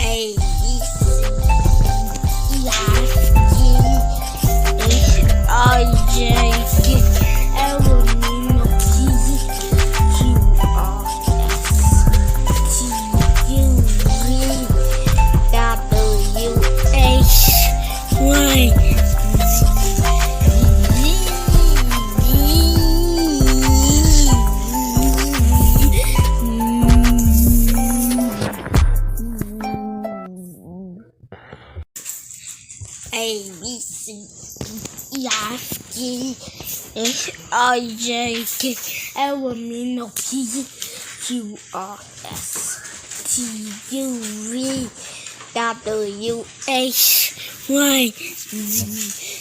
A B C D E F G H I J K L M N O P Q R S T U V W X Y A B C D E F G H I J K L M N O P Q R S T U V W X Y Z